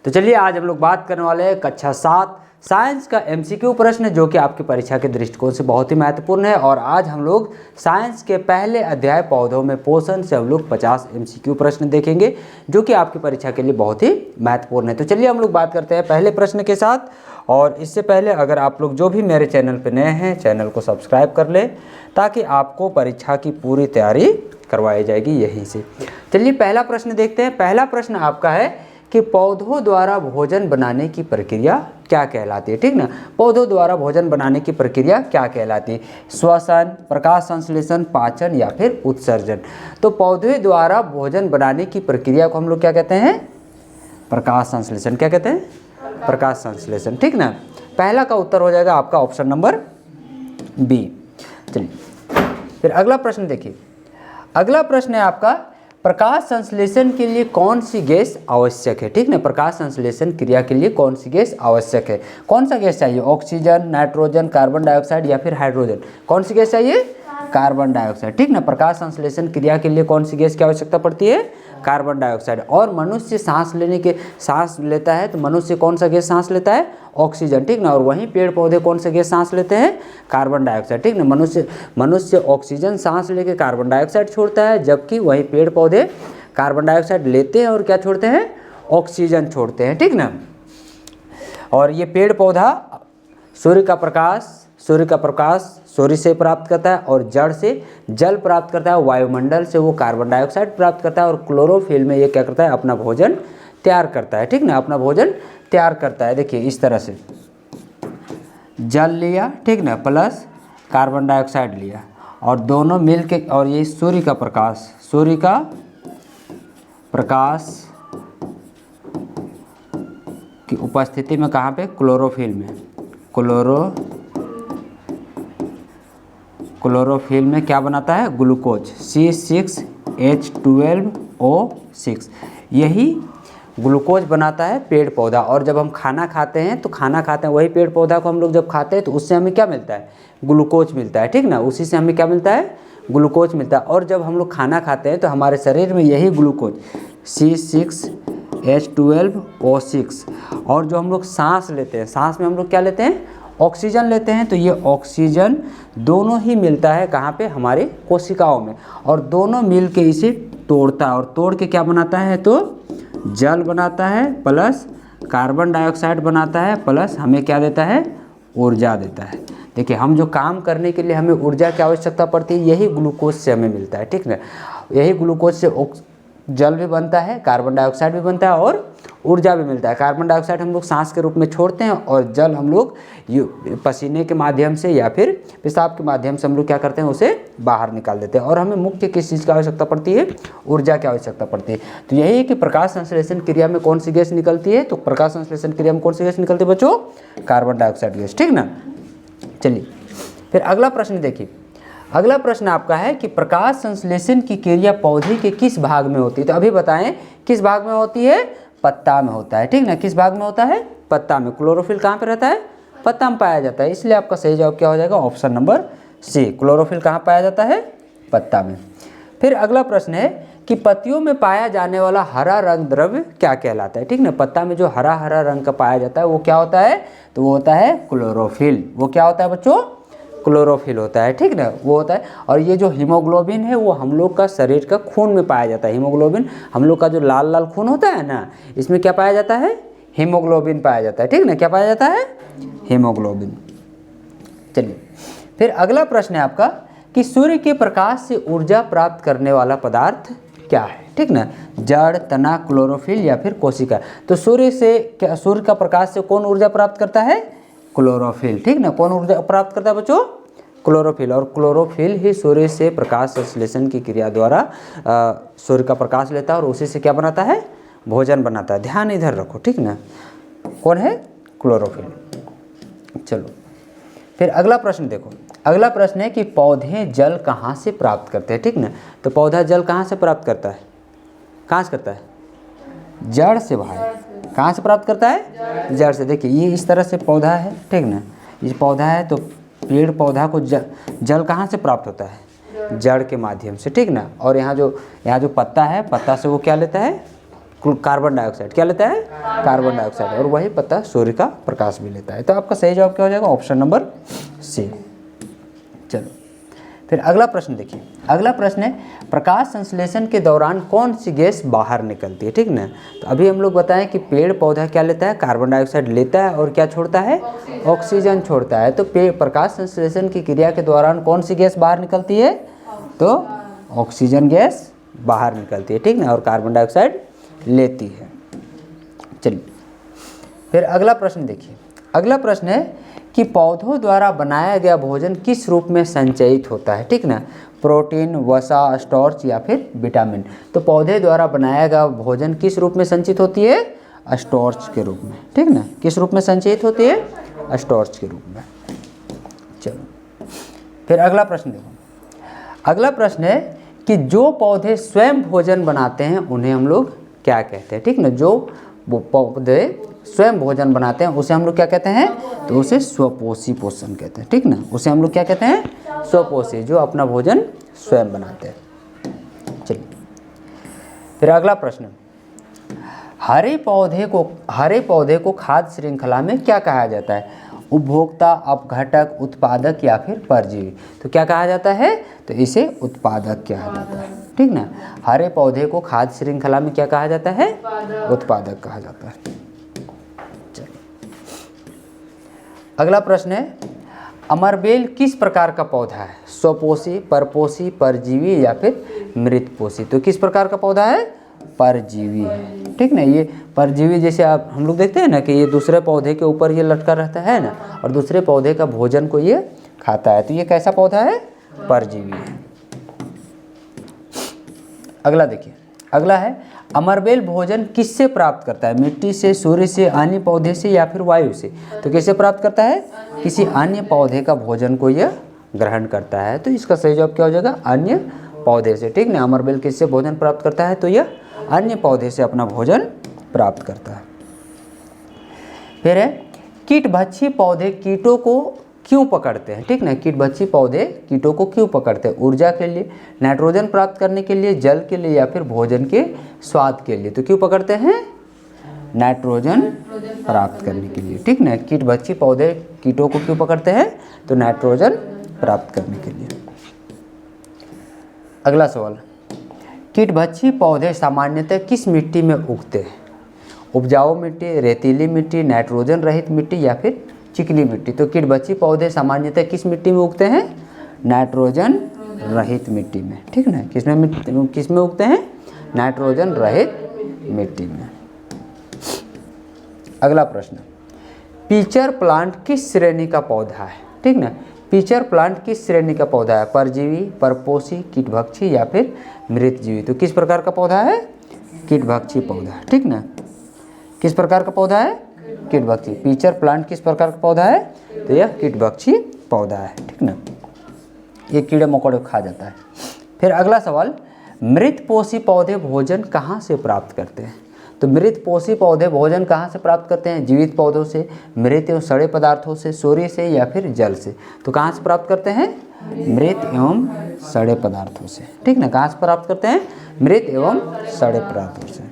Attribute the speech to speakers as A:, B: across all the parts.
A: तो चलिए आज हम लोग बात करने वाले हैं कक्षा 7 साइंस का एमसीक्यू प्रश्न, जो कि आपकी परीक्षा के दृष्टिकोण से बहुत ही महत्वपूर्ण है। और आज हम लोग साइंस के पहले अध्याय पौधों में पोषण से हम लोग 50 एमसीक्यू प्रश्न देखेंगे, जो कि आपकी परीक्षा के लिए बहुत ही महत्वपूर्ण है। तो चलिए हम लोग बात करते हैं पहले प्रश्न के साथ। और इससे पहले अगर आप लोग जो भी मेरे चैनल पर नए हैं, चैनल को सब्सक्राइब कर लें, ताकि आपको परीक्षा की पूरी तैयारी करवाई जाएगी यहीं से। चलिए पहला प्रश्न देखते हैं। पहला प्रश्न आपका है कि पौधों द्वारा भोजन बनाने की प्रक्रिया क्या कहलाती है। ठीक ना, पौधों द्वारा भोजन बनाने की प्रक्रिया क्या कहलाती है? श्वसन, प्रकाश संश्लेषण, पाचन या फिर उत्सर्जन। तो पौधे द्वारा भोजन बनाने की प्रक्रिया को हम लोग क्या कहते हैं? प्रकाश संश्लेषण। क्या कहते हैं? प्रकाश संश्लेषण। ठीक ना, पहला का उत्तर हो जाएगा आपका ऑप्शन नंबर बी। चलिए फिर अगला प्रश्न देखिए। अगला प्रश्न है आपका, प्रकाश संश्लेषण के लिए कौन सी गैस आवश्यक है? ठीक ना, प्रकाश संश्लेषण क्रिया के लिए कौन सी गैस आवश्यक है? कौन सा गैस चाहिए? ऑक्सीजन, नाइट्रोजन, कार्बन डाइऑक्साइड या फिर हाइड्रोजन? कौन सी गैस चाहिए? Carbon dioxide. ठीक ना, प्रकाश संश्लेषण क्रिया के लिए कौन सी गैस की आवश्यकता पड़ती है? Carbon dioxide. और मनुष्य सांस लेता है तो मनुष्य कौन सा गैस सांस लेता है? ऑक्सीजन। ठीक ना, और वहीं पेड़ पौधे कौन सा गैस सांस लेते हैं? Carbon dioxide. ठीक ना, मनुष्य ऑक्सीजन सांस लेके कार्बन डाइऑक्साइड छोड़ता है, जबकि वहीं पेड़ पौधे कार्बन डाइऑक्साइड लेते हैं और क्या छोड़ते हैं? ऑक्सीजन छोड़ते हैं। ठीक ना, और ये पेड़ पौधा सूर्य का प्रकाश सूर्य से प्राप्त करता है, और जड़ से जल प्राप्त करता है, वायुमंडल से वो कार्बन डाइऑक्साइड प्राप्त करता है, और क्लोरोफिल में ये क्या करता है? अपना भोजन तैयार करता है। ठीक ना, अपना भोजन तैयार करता है। देखिए इस तरह से जल लिया, ठीक ना, प्लस कार्बन डाइऑक्साइड लिया, और दोनों मिल के, और ये सूर्य का प्रकाश की उपस्थिति में कहाँ पे? क्लोरोफिल में। क्लोरोफिल में क्या बनाता है? Glucose, C6H12O6। यही ग्लूकोज बनाता है पेड़ पौधा। और जब हम खाना खाते हैं तो वही पेड़ पौधा को हम लोग जब खाते हैं तो उससे हमें क्या मिलता है? ग्लूकोज मिलता है। ठीक ना, उसी से हमें क्या मिलता है? ग्लूकोज मिलता है। और जब हम लोग खाना खाते हैं तो हमारे शरीर में यही ग्लूकोज C6H12O6, और जो हम लोग सांस लेते हैं, सांस में हम लोग क्या लेते हैं? ऑक्सीजन लेते हैं। तो ये ऑक्सीजन दोनों ही मिलता है कहाँ पे? हमारे कोशिकाओं में, और दोनों मिल के इसे तोड़ता है, और तोड़ के क्या बनाता है? तो जल बनाता है, प्लस कार्बन डाइऑक्साइड बनाता है, प्लस हमें क्या देता है? ऊर्जा देता है। देखिए हम जो काम करने के लिए हमें ऊर्जा की आवश्यकता पड़ती है, यही ग्लूकोज से हमें मिलता है। ठीक है, यही ग्लूकोज से जल भी बनता है, कार्बन डाइऑक्साइड भी बनता है, और ऊर्जा भी मिलता है। कार्बन डाइऑक्साइड हम लोग सांस के रूप में छोड़ते हैं, और जल हम लोग पसीने के माध्यम से या फिर पेशाब के माध्यम से हम लोग क्या करते हैं? उसे बाहर निकाल देते हैं। और हमें मुख्य किस चीज़ की आवश्यकता पड़ती है? ऊर्जा की आवश्यकता पड़ती है। तो यही है कि प्रकाश संश्लेषण क्रिया में कौन सी गैस निकलती है? तो प्रकाश संश्लेषण क्रिया में कौन सी गैस निकलती है बच्चों? Carbon dioxide gas. ठीक ना, चलिए फिर अगला प्रश्न देखिए। अगला प्रश्न आपका है कि प्रकाश संश्लेषण की क्रिया पौधे के किस भाग में होती है? तो अभी बताएं किस भाग में होती है? पत्ता में होता है। ठीक ना, किस भाग में होता है? पत्ता में। क्लोरोफिल कहाँ पे रहता है? पत्ता में पाया जाता है। इसलिए आपका सही जवाब क्या हो जाएगा? ऑप्शन नंबर सी। क्लोरोफिल कहाँ पाया जाता है? पत्ता में। फिर अगला प्रश्न है कि पत्तियों में पाया जाने वाला हरा रंग द्रव्य क्या कहलाता है? ठीक ना, पत्ता में जो हरा रंग का पाया जाता है वो क्या होता है? तो वो होता है क्लोरोफिल। वो क्या होता है बच्चों? क्लोरोफिल होता है। ठीक ना, वो होता है। और ये जो हीमोग्लोबिन है वो हम लोग का शरीर का खून में पाया जाता है। हीमोग्लोबिन हम लोग का जो लाल लाल खून होता है ना, इसमें क्या पाया जाता है? हीमोग्लोबिन पाया जाता है। ठीक ना, क्या पाया जाता है? हीमोग्लोबिन। चलिए फिर अगला प्रश्न है आपका कि सूर्य के प्रकाश से ऊर्जा प्राप्त करने वाला पदार्थ क्या है? ठीक ना, जड़, तना, क्लोरोफिल या फिर कोशिका। तो सूर्य का प्रकाश से कौन ऊर्जा प्राप्त करता है? क्लोरोफिल। ठीक ना, कौन ऊर्जा प्राप्त करता है बच्चों? क्लोरोफिल। और क्लोरोफिल ही सूर्य से प्रकाश संश्लेषण की क्रिया द्वारा सूर्य का प्रकाश लेता है, और उसी से क्या बनाता है? भोजन बनाता है। ध्यान इधर रखो। ठीक ना, कौन है? क्लोरोफिल। चलो फिर अगला प्रश्न देखो। अगला प्रश्न है कि पौधे जल कहाँ से प्राप्त करते हैं? ठीक ना, तो पौधा जल कहाँ से प्राप्त करता है? कहाँ से करता है? जड़ से भाई। कहाँ से प्राप्त करता है? जड़ से। देखिए ये इस तरह से पौधा है। ठीक ना, ये पौधा है तो पेड़ पौधा को जल कहाँ से प्राप्त होता है? जड़ के माध्यम से। ठीक ना, और यहाँ जो पत्ता है, पत्ता से वो क्या लेता है? कार्बन डाइऑक्साइड, क्या लेता है? कार्बन डाइऑक्साइड, और वही पता सूर्य का प्रकाश भी लेता है। तो आपका सही जवाब क्या हो जाएगा? Option number C. चलो फिर अगला प्रश्न देखिए। अगला प्रश्न है प्रकाश संश्लेषण के दौरान कौन सी गैस बाहर निकलती है, ठीक ना। तो अभी हम लोग बताएं कि पेड़ पौधा क्या लेता है? कार्बन डाइऑक्साइड लेता है और क्या छोड़ता है? ऑक्सीजन छोड़ता है। तो प्रकाश संश्लेषण की क्रिया के दौरान कौन सी गैस बाहर निकलती है? तो ऑक्सीजन गैस बाहर निकलती है, ठीक ना, और कार्बन डाइऑक्साइड लेती है। चलिए फिर अगला प्रश्न देखिए। अगला प्रश्न है कि पौधों द्वारा बनाया गया भोजन किस रूप में संचयित होता है, ठीक ना। प्रोटीन, वसा, स्टार्च या फिर विटामिन। तो पौधे द्वारा बनाया गया भोजन किस रूप में संचित होती है? स्टार्च के रूप में, ठीक ना। किस रूप में संचयित होती है? स्टार्च के रूप में। चलो फिर अगला प्रश्न देखो। अगला प्रश्न है कि जो पौधे स्वयं भोजन बनाते हैं उन्हें हम लोग क्या कहते हैं, ठीक ना। जो पौधे स्वयं भोजन बनाते हैं उसे हम लोग क्या कहते हैं? तो उसे स्वपोषी पोषण कहते हैं, ठीक ना। उसे हम लोग क्या कहते हैं? स्वपोषी, जो अपना भोजन स्वयं बनाते हैं। चलिए फिर अगला प्रश्न, हरे पौधे को खाद्य श्रृंखला में क्या कहा जाता है? उपभोक्ता, अपघटक, उत्पादक या फिर परजीवी। तो क्या कहा जाता है? तो इसे उत्पादक कहा जाता है, ठीक ना। हरे पौधे को खाद्य श्रृंखला में क्या कहा जाता है? उत्पादक कहा जाता है। अगला प्रश्न है अमरबेल किस प्रकार का पौधा है? स्वपोषी, परपोषी, परजीवी या फिर मृतपोषी। तो किस प्रकार का पौधा है? परजीवी है, ठीक ना। ये परजीवी जैसे आप हम लोग देखते हैं ना कि ये दूसरे पौधे के ऊपर ये लटका रहता है ना, और दूसरे पौधे का भोजन को ये खाता है। तो ये कैसा पौधा है? परजीवी है। अगला देखिए। अगला है अमरबेल भोजन किससे प्राप्त करता है? मिट्टी से, सूर्य से, अन्य पौधे से या फिर वायु से। तो किससे प्राप्त करता है? किसी अन्य पौधे का भोजन को यह ग्रहण करता है। तो इसका सही जवाब क्या हो जाएगा? अन्य पौधे से, ठीक ना। अमरबेल किससे भोजन प्राप्त करता है? तो यह अन्य पौधे से अपना भोजन प्राप्त करता है। फिर है कीटभक्षी पौधे कीटों को क्यों पकड़ते हैं, ठीक ना। कीटभक्षी पौधे कीटों को क्यों पकड़ते हैं? ऊर्जा के लिए, नाइट्रोजन प्राप्त करने के लिए, जल के लिए या फिर भोजन के स्वाद के लिए। तो क्यों पकड़ते हैं? नाइट्रोजन प्राप्त करने के लिए, ठीक ना। कीटभक्षी पौधे कीटों को क्यों पकड़ते हैं? तो नाइट्रोजन प्राप्त करने के लिए। अगला सवाल, कीटभक्षी पौधे सामान्यतः किस मिट्टी में उगते हैं? उपजाऊ मिट्टी, रेतीली मिट्टी, नाइट्रोजन रहित मिट्टी या फिर चिकनी मिट्टी। तो कीटभक्षी पौधे सामान्यतः किस मिट्टी में उगते हैं? नाइट्रोजन रहित मिट्टी में, ठीक ना। किसमें उगते हैं? नाइट्रोजन रहित मिट्टी में। अगला प्रश्न, पिचर प्लांट किस श्रेणी का पौधा है, ठीक ना। पिचर प्लांट किस श्रेणी का पौधा है? परजीवी, परपोषी, कीटभक्षी या फिर मृतजीवी। तो किस प्रकार का पौधा है? कीटभक्षी पौधा, ठीक ना। किस प्रकार का पौधा है? कीटभक्षी। पिचर प्लांट किस प्रकार का पौधा है? तो यह कीटभक्षी पौधा है, ठीक ना। ये कीड़े मकोड़े खा जाता है। फिर अगला सवाल, मृतपोषी पौधे भोजन कहाँ से प्राप्त करते हैं? तो मृतपोषी पौधे भोजन कहाँ से प्राप्त करते हैं? जीवित पौधों से, मृत एवं सड़े पदार्थों से, सूर्य से या फिर जल से। तो कहाँ से प्राप्त करते हैं? मृत एवं सड़े पदार्थों से, ठीक ना। कहाँ से प्राप्त करते हैं? मृत एवं सड़े पदार्थों से।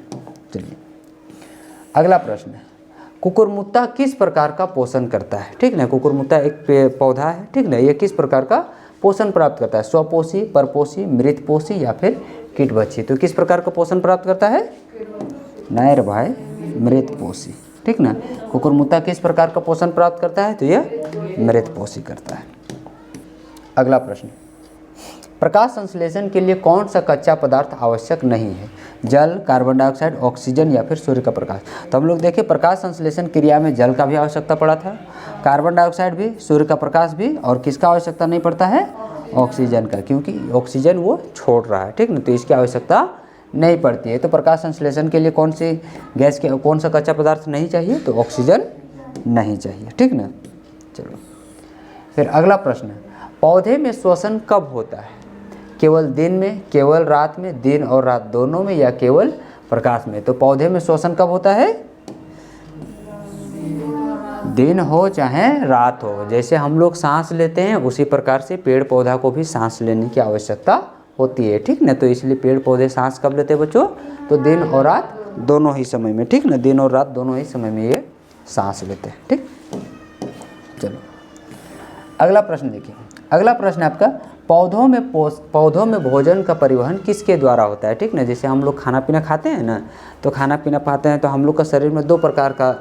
A: चलिए अगला प्रश्न है, कुकुरमुत्ता किस प्रकार का पोषण करता है, ठीक ना। कुकुरमुत्ता एक पौधा है, ठीक ना। ये किस प्रकार का पोषण प्राप्त करता है? स्वपोषी, परपोषी, मृतपोषी या फिर कीटभक्षी। तो किस प्रकार का पोषण प्राप्त करता है? नहीं रे भाई, मृतपोषी, ठीक ना। कुकुरमुत्ता किस प्रकार का पोषण प्राप्त करता है? तो यह मृतपोषी करता है। अगला प्रश्न, प्रकाश संश्लेषण के लिए कौन सा कच्चा पदार्थ आवश्यक नहीं है? जल, कार्बन डाइऑक्साइड, ऑक्सीजन या फिर सूर्य का प्रकाश। तो हम लोग देखें प्रकाश संश्लेषण क्रिया में जल का भी आवश्यकता पड़ा था, कार्बन डाइऑक्साइड भी, सूर्य का प्रकाश भी, और किसका आवश्यकता नहीं पड़ता है? ऑक्सीजन का, क्योंकि ऑक्सीजन वो छोड़ रहा है, ठीक ना। तो इसकी आवश्यकता नहीं पड़ती है। तो प्रकाश संश्लेषण के लिए कौन सी गैस के कौन सा कच्चा पदार्थ नहीं चाहिए? तो ऑक्सीजन नहीं चाहिए, ठीक ना। चलो फिर अगला प्रश्न, पौधे में श्वसन कब होता है? केवल दिन में, केवल रात में, दिन और रात दोनों में, या केवल प्रकाश में। तो पौधे में श्वसन कब होता है? दिन हो चाहे रात हो। जैसे हम लोग सांस लेते हैं उसी प्रकार से पेड़ पौधा को भी सांस लेने की आवश्यकता होती है, ठीक ना। तो इसलिए पेड़ पौधे सांस कब लेते हैं बच्चों? तो दिन और रात दोनों ही समय में, ठीक ना, दिन और रात दोनों ही समय में ये सांस लेते हैं, ठीक। चलो अगला प्रश्न देखिए। अगला प्रश्न आपका, पौधों में भोजन का परिवहन किसके द्वारा होता है, ठीक ना। जैसे हम लोग खाना पीना खाते हैं ना, तो खाना पीना पाते हैं तो हम लोग का शरीर में दो प्रकार का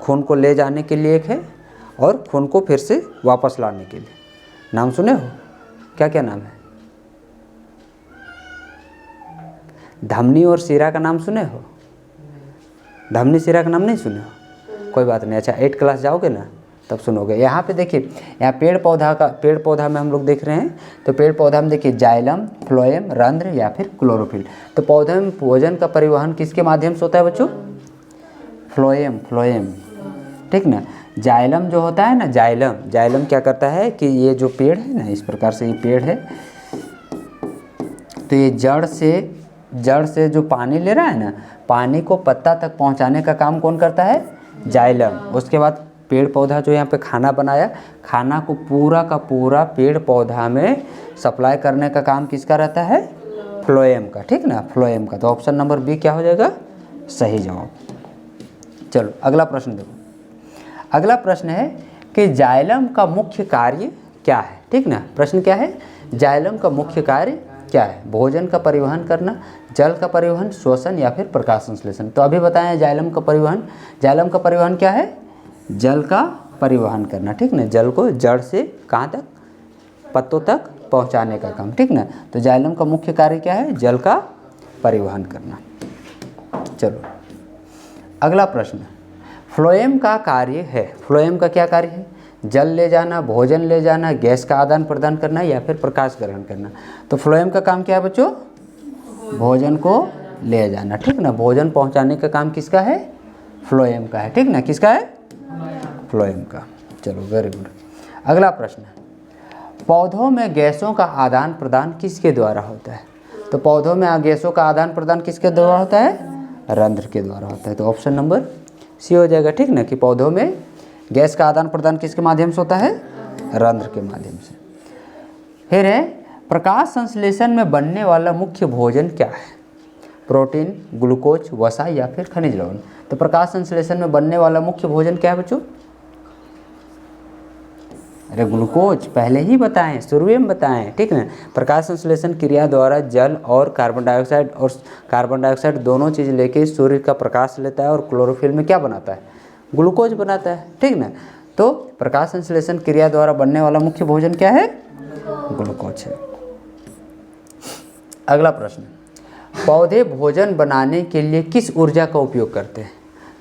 A: खून को ले जाने के लिए एक है और खून को फिर से वापस लाने के लिए। नाम सुने हो? क्या क्या नाम है? धमनी और शिरा का नाम सुने हो? धमनी शिरा का नाम नहीं सुने हो? कोई बात नहीं, अच्छा 8 क्लास जाओगे ना तब सुनोगे। यहाँ पे देखिए, यहाँ पेड़ पौधा में हम लोग देख रहे हैं, तो पेड़ पौधा में देखिए जाइलम, फ्लोएम, रंध्र या फिर क्लोरोफिल। तो पौधे में भोजन का परिवहन किसके माध्यम से होता है बच्चों? फ्लोएम, ठीक ना। जाइलम जो होता है ना, जाइलम क्या करता है कि ये जो पेड़ है ना, इस प्रकार से ये पेड़ है, तो ये जड़ से जो पानी ले रहा है ना, पानी को पत्ता तक पहुंचाने का काम कौन करता है? जाइलम। उसके बाद पेड़ पौधा जो यहाँ पे खाना बनाया, खाना को पूरा का पूरा पेड़ पौधा में सप्लाई करने का काम किसका रहता है? फ्लोएम का, ठीक ना, फ्लोएम का। तो ऑप्शन नंबर बी क्या हो जाएगा? सही जवाब। चलो अगला प्रश्न देखो। अगला प्रश्न है कि जाइलम का मुख्य कार्य क्या है, ठीक ना। प्रश्न क्या है? जाइलम का मुख्य कार्य क्या है? भोजन का परिवहन करना, जल का परिवहन, श्वसन या फिर प्रकाश संश्लेषण। तो अभी बताएं जाइलम का परिवहन क्या है? जल का परिवहन करना, ठीक ना। जल को जड़ से कहाँ तक? पत्तों तक पहुँचाने का काम, ठीक ना। तो जाइलम का मुख्य कार्य क्या है? जल का परिवहन करना। चलो अगला प्रश्न, फ्लोएम का कार्य है, फ्लोएम का क्या कार्य है? जल ले जाना, भोजन ले जाना, गैस का आदान प्रदान करना या फिर प्रकाश ग्रहण करना। तो फ्लोएम का काम क्या है बच्चों? भोजन को ले जाना, ठीक ना। भोजन पहुंचाने का काम किसका है? फ्लोएम का है, ठीक ना। किसका है? फ्लोएम का। चलो वेरी गुड। अगला प्रश्न, पौधों में गैसों का आदान प्रदान किसके द्वारा होता है? तो पौधों में गैसों का आदान प्रदान किसके द्वारा होता है? रंध्र के द्वारा होता है। तो ऑप्शन नंबर सी हो जाएगा, ठीक ना, कि पौधों में गैस का आदान प्रदान किसके माध्यम से होता है? रंध्र के माध्यम से। फिर है, प्रकाश संश्लेषण में बनने वाला मुख्य भोजन क्या है? प्रोटीन, ग्लूकोज, वसा या फिर खनिज लवण। तो प्रकाश संश्लेषण में बनने वाला मुख्य भोजन क्या है बच्चों? अरे ग्लूकोज पहले ही बताएं, शुरू में बताएं, ठीक ना। प्रकाश संश्लेषण क्रिया द्वारा जल और कार्बन डाइऑक्साइड दोनों चीज़ लेके सूर्य का प्रकाश लेता है और क्लोरोफिल में क्या बनाता है? ग्लूकोज बनाता है, ठीक ना। तो प्रकाश संश्लेषण क्रिया द्वारा बनने वाला मुख्य भोजन क्या है? ग्लूकोज है। अगला प्रश्न, पौधे भोजन बनाने के लिए किस ऊर्जा का उपयोग करते हैं?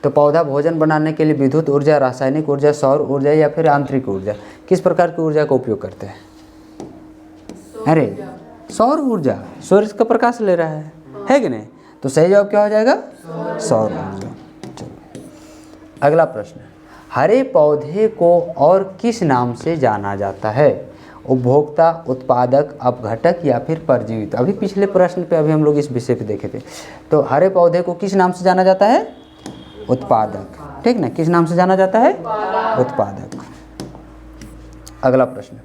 A: तो पौधा भोजन बनाने के लिए विद्युत ऊर्जा, रासायनिक ऊर्जा, सौर ऊर्जा या फिर आंतरिक ऊर्जा, किस प्रकार की ऊर्जा का उपयोग करते हैं? अरे सौर ऊर्जा, सूर्य का प्रकाश ले रहा है कि नहीं? तो सही जवाब क्या हो जाएगा? सौर ऊर्जा। चलो अगला प्रश्न, हरे पौधे को और किस नाम से जाना जाता है? उपभोक्ता, उत्पादक, अपघटक या फिर परजीवी। तो अभी पिछले प्रश्न पे अभी हम लोग इस विषय पे देखे थे। तो हरे पौधे को किस नाम से जाना जाता है? उत्पादक, ठीक ना। किस नाम से जाना जाता है? उत्पादक। अगला प्रश्न,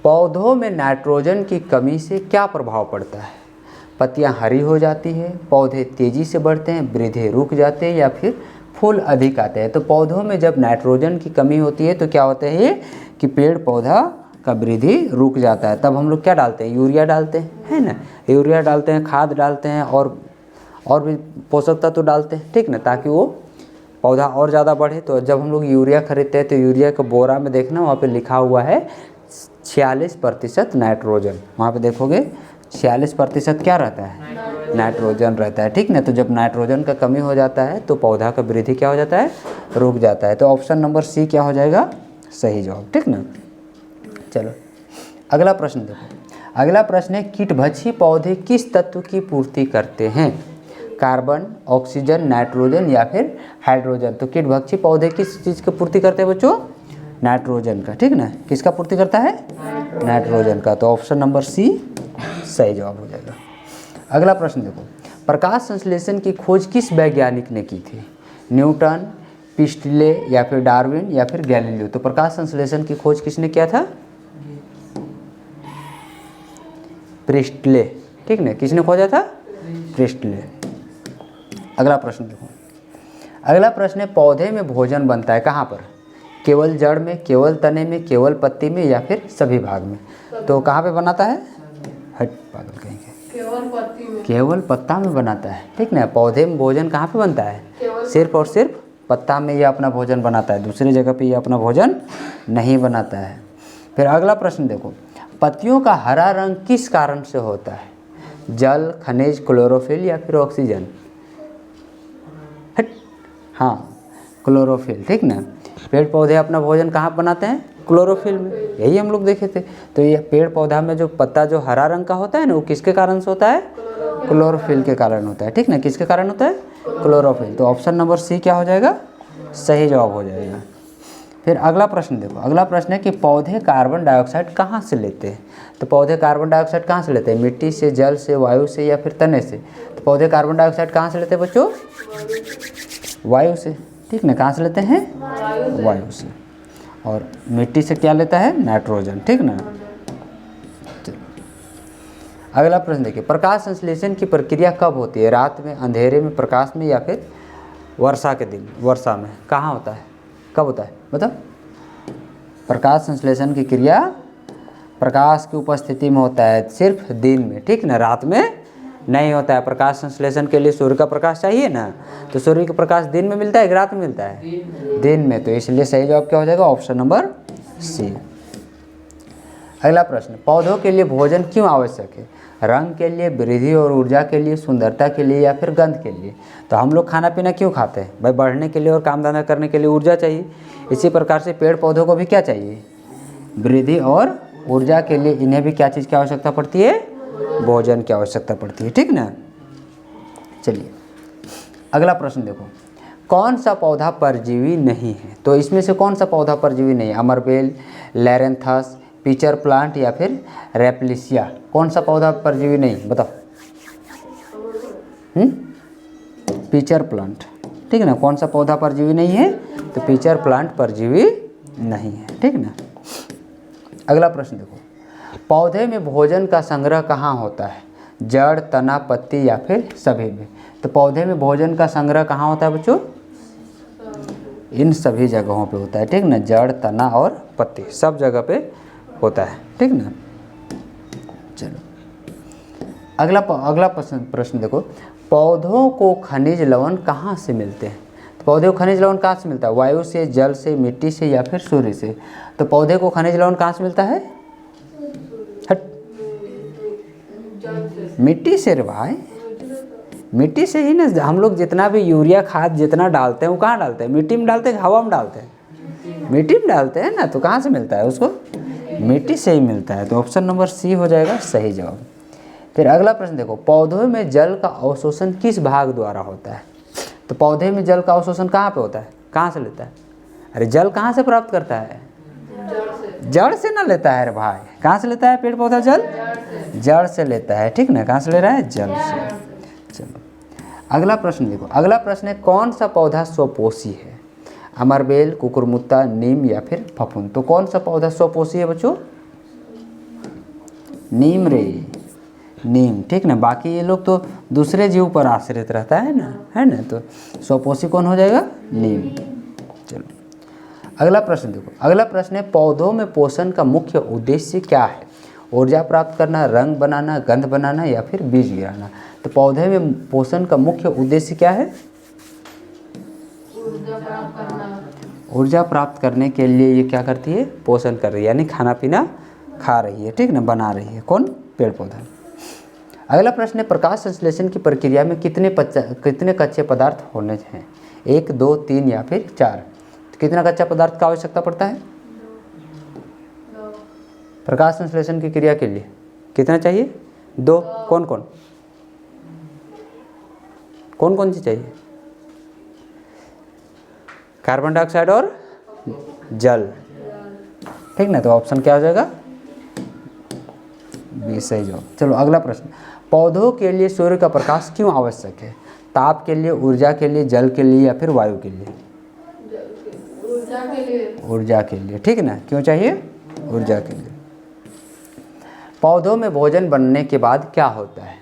A: पौधों में नाइट्रोजन की कमी से क्या प्रभाव पड़ता है? पत्तियां हरी हो जाती है, पौधे तेजी से बढ़ते हैं, वृद्धि रुक जाते हैं या फिर फूल अधिक आते हैं। तो पौधों में जब नाइट्रोजन की कमी होती है तो क्या होता है कि पेड़ पौधा का वृद्धि रुक जाता है। तब हम लोग क्या डालते हैं? यूरिया डालते हैं, है ना। यूरिया डालते हैं, खाद डालते हैं और भी पोषक तत्व डालते हैं, ठीक ना, ताकि वो पौधा और ज़्यादा बढ़े। तो जब हम लोग यूरिया खरीदते हैं तो यूरिया का बोरा में देखना, वहाँ पे लिखा हुआ है 46% नाइट्रोजन। वहाँ पे देखोगे 46% क्या रहता है? नाइट्रोजन रहता है, ठीक ना। तो जब नाइट्रोजन का कमी हो जाता है तो पौधा का वृद्धि क्या हो जाता है? रुक जाता है। तो ऑप्शन नंबर सी क्या हो जाएगा? सही जवाब, ठीक ना। चलो अगला प्रश्न देखो। अगला प्रश्न है, कीटभक्षी पौधे किस तत्व की पूर्ति करते हैं? कार्बन, ऑक्सीजन, नाइट्रोजन या फिर हाइड्रोजन। तो कीटभक्षी पौधे किस चीज़ की पूर्ति करते हैं बच्चों? नाइट्रोजन का, ठीक ना। किसका पूर्ति करता है? नाइट्रोजन का। तो ऑप्शन नंबर सी सही जवाब हो जाएगा। अगला प्रश्न देखो, प्रकाश संश्लेषण की खोज किस वैज्ञानिक ने की थी? न्यूटन, प्रिस्टले या फिर डार्विन या फिर गैलीलियो। तो प्रकाश संश्लेषण की खोज किसने किया था? प्रिस्टले, ठीक ना। किसने खोजा था? पृष्ठलेख। अगला प्रश्न देखो, अगला प्रश्न है पौधे में भोजन बनता है कहाँ पर? केवल जड़ में, केवल तने में, केवल पत्ती में या फिर सभी भाग में? तो कहाँ पे बनाता है? हट पागल कहीं के,
B: केवल पत्ती में,
A: केवल पत्ता में बनाता है, ठीक ना। पौधे में भोजन कहाँ पे बनता है? सिर्फ और सिर्फ पत्ता में ये अपना भोजन बनाता है, दूसरी जगह पे ये अपना भोजन नहीं बनाता है। फिर अगला प्रश्न देखो, पत्तियों का हरा रंग किस कारण से होता है? जल, खनिज, क्लोरोफिल या फिर ऑक्सीजन? हट, हाँ क्लोरोफिल, ठीक ना। पेड़ पौधे अपना भोजन कहाँ बनाते हैं? क्लोरोफिल में, यही हम लोग देखे थे। तो ये पेड़ पौधा में जो पत्ता जो हरा रंग का होता है ना, वो किसके कारण से होता है? क्लोरोफिल के कारण होता है, ठीक ना। किसके कारण होता है? क्लोरोफिल। तो ऑप्शन नंबर सी क्या हो जाएगा? सही जवाब हो जाएगा। फिर अगला प्रश्न देखो, अगला प्रश्न है कि पौधे कार्बन डाइऑक्साइड कहाँ से लेते हैं? तो पौधे कार्बन डाइऑक्साइड कहाँ से लेते हैं? मिट्टी से, जल से, वायु से या फिर तने से? तो पौधे कार्बन डाइऑक्साइड कहाँ से लेते हैं बच्चों? वायु से, ठीक ना। कहाँ से लेते हैं? वायु से। और मिट्टी से क्या लेता है? नाइट्रोजन, ठीक ना। अगला प्रश्न देखिए, प्रकाश संश्लेषण की प्रक्रिया कब होती है? रात में, अंधेरे में, प्रकाश में या फिर वर्षा के दिन? वर्षा में। कहाँ होता है? कब होता है बताओ? प्रकाश संश्लेषण की क्रिया प्रकाश की उपस्थिति में होता है, सिर्फ दिन में, ठीक ना। रात में नहीं होता है। प्रकाश संश्लेषण के लिए सूर्य का प्रकाश चाहिए ना, तो सूर्य का प्रकाश दिन में मिलता है कि रात में मिलता है? दिन में। तो इसलिए सही जवाब क्या हो जाएगा? Option number C. अगला प्रश्न, पौधों के लिए भोजन क्यों आवश्यक है? रंग के लिए, वृद्धि और ऊर्जा के लिए, सुंदरता के लिए या फिर गंध के लिए? तो हम लोग खाना पीना क्यों खाते हैं भाई? बढ़ने के लिए और काम धंधा करने के लिए ऊर्जा चाहिए। इसी प्रकार से पेड़ पौधों को भी क्या चाहिए? वृद्धि और ऊर्जा के लिए इन्हें भी क्या चीज़ की आवश्यकता पड़ती है? भोजन की आवश्यकता पड़ती है, ठीक ना। चलिए अगला प्रश्न देखो, कौन सा पौधा परजीवी नहीं है? तो इसमें से कौन सा पौधा परजीवी नहीं है? अमरबेल, लैरेंथस, पिचर प्लांट या फिर रेपलिसिया? कौन सा पौधा परजीवी नहीं बताओ? पिचर प्लांट, ठीक है ना। कौन सा पौधा परजीवी नहीं है? तो पिचर प्लांट परजीवी नहीं है, ठीक ना। अगला प्रश्न देखो, पौधे में भोजन का संग्रह कहाँ होता है? जड़, तना, पत्ती या फिर सभी में? तो पौधे में भोजन का संग्रह कहाँ होता है बच्चों? इन सभी जगहों पे होता है, ठीक ना। जड़, तना और पत्ती सब जगह पे होता है, ठीक ना। चलो अगला प्रश्न देखो, पौधों को खनिज लवण कहाँ से मिलते हैं? तो पौधे को खनिज लवण कहाँ से मिलता है? वायु से, जल से, मिट्टी से या फिर सूर्य से? तो पौधे को खनिज लवण कहाँ से मिलता है? मिट्टी से रे भाई, मिट्टी से ही ना। हम लोग जितना भी यूरिया खाद जितना डालते हैं वो कहाँ डालते हैं? मिट्टी में डालते हैं, हवा में डालते हैं? मिट्टी में डालते हैं ना। तो कहाँ से मिलता है उसको? मिट्टी से ही मिलता है। तो ऑप्शन नंबर सी हो जाएगा सही जवाब। फिर अगला प्रश्न देखो, पौधों में जल का अवशोषण किस भाग द्वारा होता है? तो पौधे में जल का अवशोषण कहाँ पे होता है? कहाँ से लेता है? अरे जल कहाँ से प्राप्त करता है? जड़ से ना लेता है रे भाई। कहाँ से लेता है पेड़ पौधा जल? जड़ से लेता है, ठीक ना। कहाँ से ले रहा है? जल से। चलो अगला प्रश्न देखो, अगला प्रश्न है कौन सा पौधा स्वपोषी है? अमरबेल, कुकुरमुत्ता, नीम या फिर फफूंद? तो कौन सा पौधा स्वपोषी है बच्चों? नीम रे, नीम, ठीक ना। बाकी ये लोग तो दूसरे जीव पर आश्रित रहता है ना, तो स्वपोषी कौन हो जाएगा? नीम। चलो अगला प्रश्न देखो, अगला प्रश्न है पौधों में पोषण का मुख्य उद्देश्य क्या है? ऊर्जा प्राप्त करना, रंग बनाना, गंध बनाना या फिर बीज गिराना? तो पौधे में पोषण का मुख्य उद्देश्य क्या है? ऊर्जा प्राप्त करने के लिए ये क्या करती है? पोषण कर रही है, यानी खाना पीना खा रही है, ठीक ना, बना रही है। कौन? पेड़ पौधा। अगला प्रश्न है प्रकाश संश्लेषण की प्रक्रिया में कितने कच्चे पदार्थ होने हैं? 1, 2, 3 या फिर 4? तो कितना कच्चा पदार्थ का आवश्यकता पड़ता है प्रकाश संश्लेषण की क्रिया के लिए? कितना चाहिए? 2। कौन कौन कौन कौन सी चाहिए? कार्बन डाइऑक्साइड और जल, ठीक ना। तो ऑप्शन क्या हो जाएगा? बी सही जवाब। चलो अगला प्रश्न, पौधों के लिए सूर्य का प्रकाश क्यों आवश्यक है? ताप के लिए, ऊर्जा के लिए, जल के लिए या फिर वायु के लिए?
B: ऊर्जा के लिए।
A: ऊर्जा के लिए, ठीक ना। क्यों चाहिए? ऊर्जा के लिए। पौधों में भोजन बनने के बाद क्या होता है?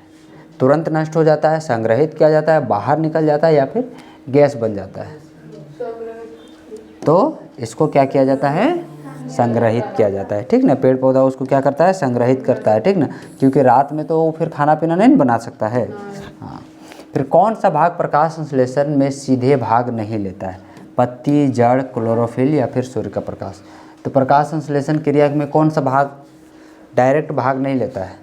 A: तुरंत नष्ट हो जाता है, संग्रहित किया जाता है, बाहर निकल जाता है या फिर गैस बन जाता है? तो इसको क्या किया जाता है? संग्रहित किया जाता है, ठीक ना। पेड़ पौधा उसको क्या करता है? संग्रहित करता है, ठीक ना, क्योंकि रात में तो वो फिर खाना पीना नहीं बना सकता है। हाँ। फिर कौन सा भाग प्रकाश संश्लेषण में सीधे भाग नहीं लेता है? पत्ती, जड़, क्लोरोफिल या फिर सूर्य का प्रकाश? तो प्रकाश संश्लेषण क्रिया में कौन सा भाग डायरेक्ट भाग नहीं लेता है?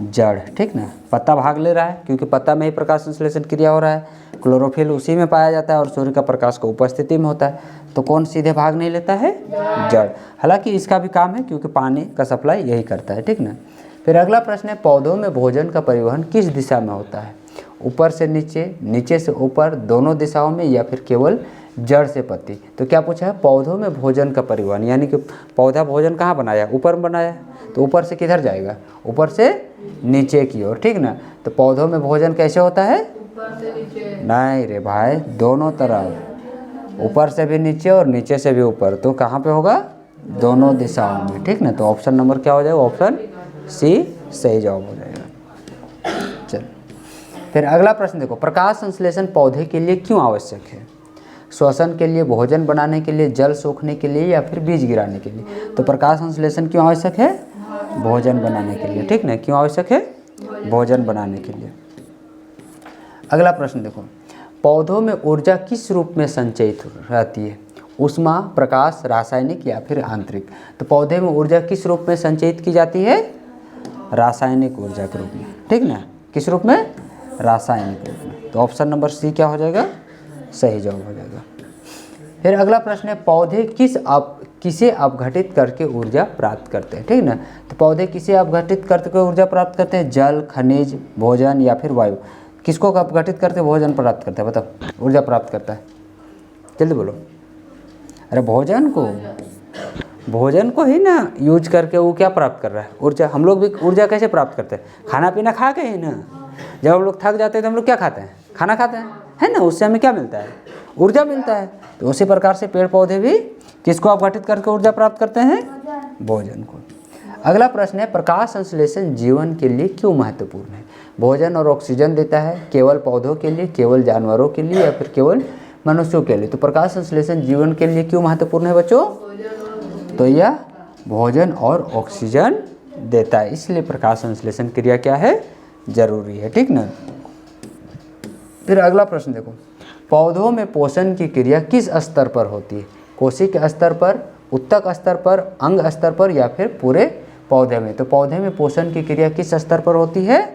A: जड़, ठीक ना। पत्ता भाग ले रहा है क्योंकि पत्ता में ही प्रकाश संश्लेषण क्रिया हो रहा है, क्लोरोफिल उसी में पाया जाता है और सूर्य का प्रकाश को उपस्थिति में होता है। तो कौन सीधे भाग नहीं लेता है? जड़। हालांकि इसका भी काम है क्योंकि पानी का सप्लाई यही करता है, ठीक ना। फिर अगला प्रश्न है, पौधों में भोजन का परिवहन किस दिशा में होता है? ऊपर से नीचे, नीचे से ऊपर, दोनों दिशाओं में या फिर केवल जड़ से पत्ती? तो क्या पूछा है? पौधों में भोजन का परिवहन, यानी कि पौधा भोजन कहाँ बनाया? ऊपर बनाया, तो ऊपर से किधर जाएगा? ऊपर से नीचे की ओर, ठीक ना। तो पौधों में भोजन कैसे होता है?
B: ऊपर से नीचे।
A: नहीं रे भाई, दोनों तरफ, ऊपर से भी नीचे और नीचे से भी ऊपर। तो कहाँ पे होगा? दोनों दिशाओं में, ठीक ना। तो ऑप्शन नंबर क्या हो जाएगा? ऑप्शन सी सही जवाब हो जाएगा। चल, फिर अगला प्रश्न देखो, प्रकाश संश्लेषण पौधे के लिए क्यों आवश्यक है? श्वसन के लिए, भोजन बनाने के लिए, जल सोखने के लिए या फिर बीज गिराने के लिए? तो प्रकाश संश्लेषण क्यों आवश्यक है? भोजन बनाने के लिए, ठीक ना। क्यों आवश्यक है? भोजन बनाने के लिए। अगला प्रश्न देखो, पौधों में ऊर्जा किस रूप में संचयित रहती है? ऊष्मा, प्रकाश, रासायनिक या फिर आंतरिक? तो पौधे में ऊर्जा किस रूप में संचयित की जाती है? रासायनिक ऊर्जा के रूप में, ठीक ना। किस रूप में? रासायनिक रूप में। तो ऑप्शन नंबर सी क्या हो जाएगा? सही जवाब हो जाएगा। फिर अगला प्रश्न है, पौधे किसे अपघटित करके ऊर्जा प्राप्त करते हैं? ठीक ना। तो पौधे किसे अपघटित करके ऊर्जा प्राप्त करते हैं? जल, खनिज, भोजन या फिर वायु? किसको अपघटित करते भोजन प्राप्त करता है? बताओ, ऊर्जा प्राप्त करता है, जल्दी बोलो। अरे भोजन को ही ना यूज करके वो क्या प्राप्त कर रहा है? ऊर्जा। हम लोग भी ऊर्जा कैसे प्राप्त करते हैं? खाना पीना खा के ही ना। जब हम लोग थक जाते हैं तो हम लोग क्या खाते हैं? खाना खाते हैं, है ना। उससे हमें क्या मिलता है? ऊर्जा मिलता है। तो उसी प्रकार से पेड़ पौधे भी किसको अपघटित करके ऊर्जा प्राप्त करते हैं? भोजन को। अगला प्रश्न है, प्रकाश संश्लेषण जीवन के लिए क्यों महत्वपूर्ण है? भोजन और ऑक्सीजन देता है, केवल पौधों के लिए, केवल जानवरों के लिए या फिर केवल मनुष्यों के लिए? तो प्रकाश संश्लेषण जीवन के लिए क्यों महत्वपूर्ण है बच्चों? तो यह भोजन और ऑक्सीजन देता है, इसलिए प्रकाश संश्लेषण क्रिया क्या है? जरूरी है, ठीक ना। फिर अगला प्रश्न देखो, पौधों में पोषण की क्रिया किस स्तर पर होती है? कोशिक स्तर पर, उत्तक स्तर पर, अंग स्तर पर या फिर पूरे पौधे में? तो पौधे में पोषण की क्रिया किस स्तर पर होती है?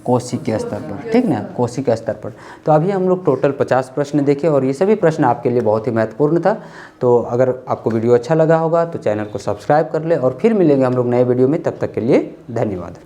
A: कोशिक के स्तर पर, ठीक ना, कोशिक के स्तर पर। तो अभी हम लोग टोटल 50 प्रश्न देखे और ये सभी प्रश्न आपके लिए बहुत ही महत्वपूर्ण था। तो अगर आपको वीडियो अच्छा लगा होगा तो चैनल को सब्सक्राइब कर ले और फिर मिलेंगे हम लोग नए वीडियो में। तब तक के लिए धन्यवाद।